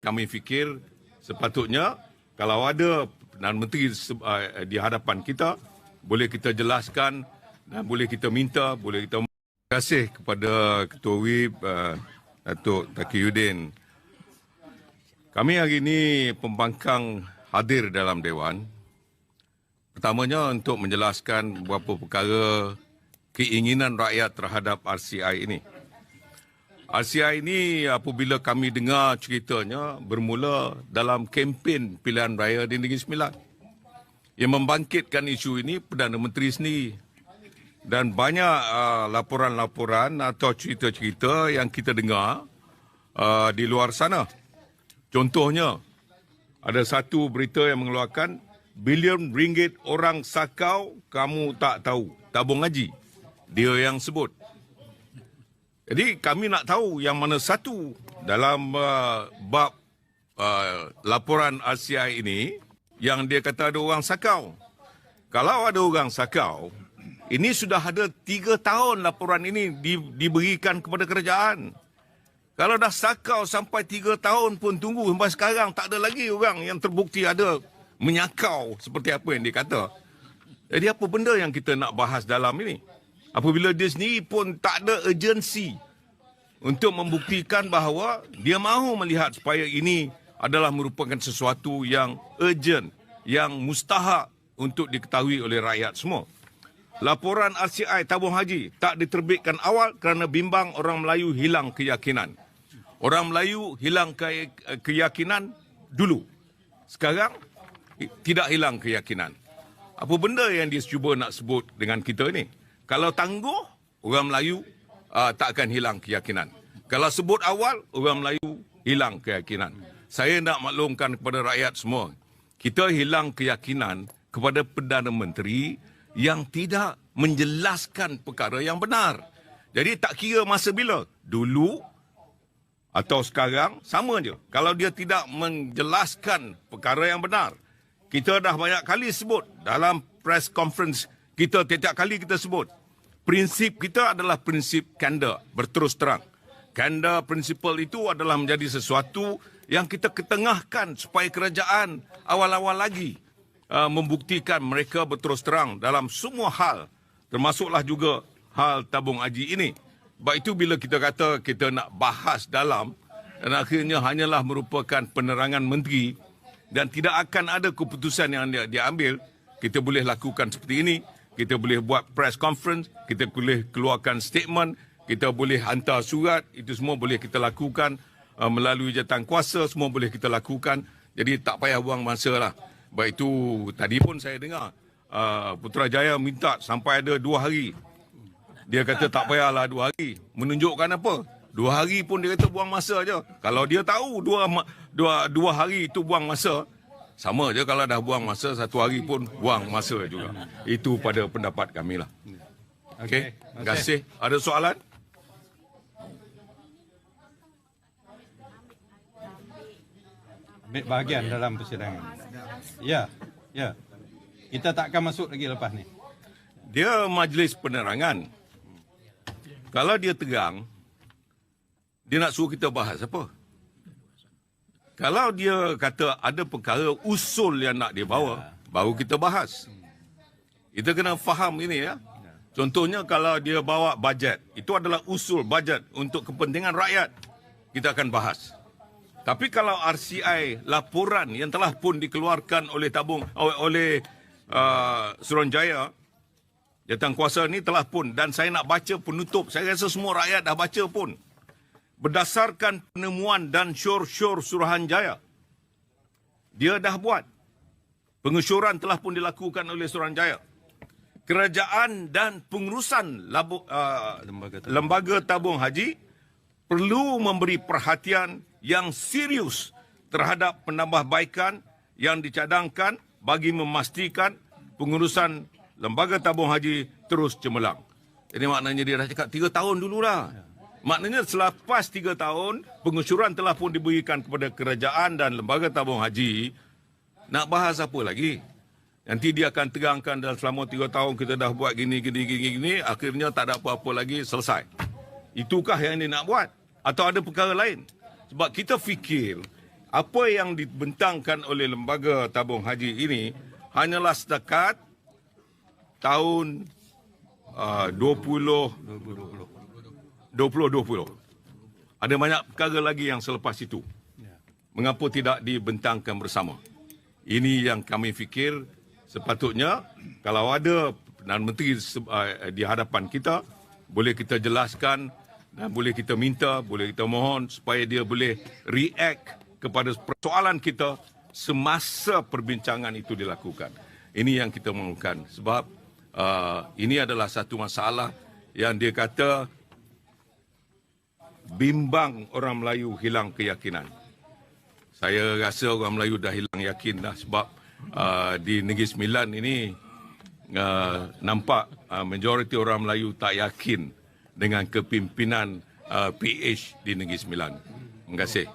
kami fikir sepatutnya kalau ada Perdana Menteri di hadapan kita, boleh kita jelaskan dan boleh kita minta, boleh kita. Terima kasih kepada Ketua WIP Datuk Taqiyuddin. Kami hari ini pembangkang hadir dalam Dewan. Pertamanya untuk menjelaskan beberapa perkara keinginan rakyat terhadap RCI ini. RCI ini apabila kami dengar ceritanya bermula dalam kempen pilihan raya di Negeri Sembilan. Yang membangkitkan isu ini Perdana Menteri sendiri. Dan banyak laporan-laporan atau cerita-cerita yang kita dengar di luar sana. Contohnya, ada satu berita yang mengeluarkan bilion ringgit orang sakau kamu tak tahu. Tabung haji. Dia yang sebut. Jadi kami nak tahu yang mana satu dalam bab laporan RCI ini yang dia kata ada orang sakau. Kalau ada orang sakau, ini sudah ada 3 tahun laporan ini diberikan kepada kerajaan. Kalau dah sakau sampai 3 tahun pun tunggu sampai sekarang tak ada lagi orang yang terbukti ada menyakau seperti apa yang dia kata. Jadi apa benda yang kita nak bahas dalam ini? Apabila dia sendiri pun tak ada urgensi untuk membuktikan bahawa dia mahu melihat supaya ini adalah merupakan sesuatu yang urgent, yang mustahak untuk diketahui oleh rakyat semua. Laporan RCI tabung haji tak diterbitkan awal kerana bimbang orang Melayu hilang keyakinan. Orang Melayu hilang keyakinan dulu. Sekarang tidak hilang keyakinan. Apa benda yang dia cuba nak sebut dengan kita ni? Kalau tangguh, orang Melayu tak akan hilang keyakinan. Kalau sebut awal, orang Melayu hilang keyakinan. Saya nak maklumkan kepada rakyat semua, kita hilang keyakinan kepada Perdana Menteri yang tidak menjelaskan perkara yang benar. Jadi tak kira masa bila, dulu atau sekarang, sama je. Kalau dia tidak menjelaskan perkara yang benar, kita dah banyak kali sebut dalam press conference kita, setiap kali kita sebut, prinsip kita adalah prinsip candor, berterus terang. Candor principle itu adalah menjadi sesuatu yang kita ketengahkan supaya kerajaan awal-awal lagi membuktikan mereka berterus terang dalam semua hal, termasuklah juga hal tabung haji ini. Sebab itu bila kita kata kita nak bahas dalam, dan akhirnya hanyalah merupakan penerangan menteri dan tidak akan ada keputusan yang dia ambil, kita boleh lakukan seperti ini, kita boleh buat press conference, kita boleh keluarkan statement, kita boleh hantar surat, itu semua boleh kita lakukan melalui jawatan kuasa, semua boleh kita lakukan. Jadi tak payah buang masa lah. Baik itu, tadi pun saya dengar Putrajaya minta sampai ada 2 hari. Dia kata tak payahlah 2 hari. Menunjukkan apa? 2 hari pun dia kata buang masa je. Kalau dia tahu 2 hari itu buang masa, sama je kalau dah buang masa 1 hari pun buang masa juga. Itu pada pendapat kami lah. Okey, terima kasih. Ada soalan? Ambil bahagian dalam persidangan. Ya. Kita tak akan masuk lagi lepas ni. Dia majlis penerangan. Kalau dia tegang, dia nak suruh kita bahas apa? Kalau dia kata ada perkara usul yang nak dia bawa, baru kita bahas. Kita kena faham ini ya. Contohnya kalau dia bawa bajet, itu adalah usul bajet untuk kepentingan rakyat. Kita akan bahas. Tapi kalau RCI laporan yang telah pun dikeluarkan oleh Suruhanjaya, jawatankuasa ni telah pun, dan saya nak baca penutup, saya rasa semua rakyat dah baca pun. Berdasarkan penemuan dan syur-syur Suruhanjaya, dia dah buat. Pengesyuran telah pun dilakukan oleh Suruhanjaya. Kerajaan dan pengurusan lembaga tabung haji perlu memberi perhatian yang serius terhadap penambahbaikan yang dicadangkan bagi memastikan pengurusan lembaga tabung haji terus cemerlang. Jadi maknanya dia dah cakap 3 tahun dulu dah. Maknanya selepas 3 tahun, pengusyuran telah pun diberikan kepada kerajaan dan lembaga tabung haji. Nak bahas apa lagi? Nanti dia akan terangkan dalam selama 3 tahun kita dah buat gini, akhirnya tak ada apa-apa lagi, selesai. Itukah yang dia nak buat? Atau ada perkara lain? Sebab kita fikir apa yang dibentangkan oleh lembaga tabung haji ini hanyalah setakat tahun 2020. Ada banyak perkara lagi yang selepas itu. Mengapa tidak dibentangkan bersama? Ini yang kami fikir sepatutnya kalau ada Perdana Menteri di hadapan kita, boleh kita jelaskan dan boleh kita minta, boleh kita mohon supaya dia boleh react kepada persoalan kita semasa perbincangan itu dilakukan. Ini yang kita mahukan sebab ini adalah satu masalah yang dia kata bimbang orang Melayu hilang keyakinan. Saya rasa orang Melayu dah hilang yakin dah sebab di Negeri Sembilan ini nampak majoriti orang Melayu tak yakin dengan kepimpinan PH di Negeri Sembilan. Terima kasih.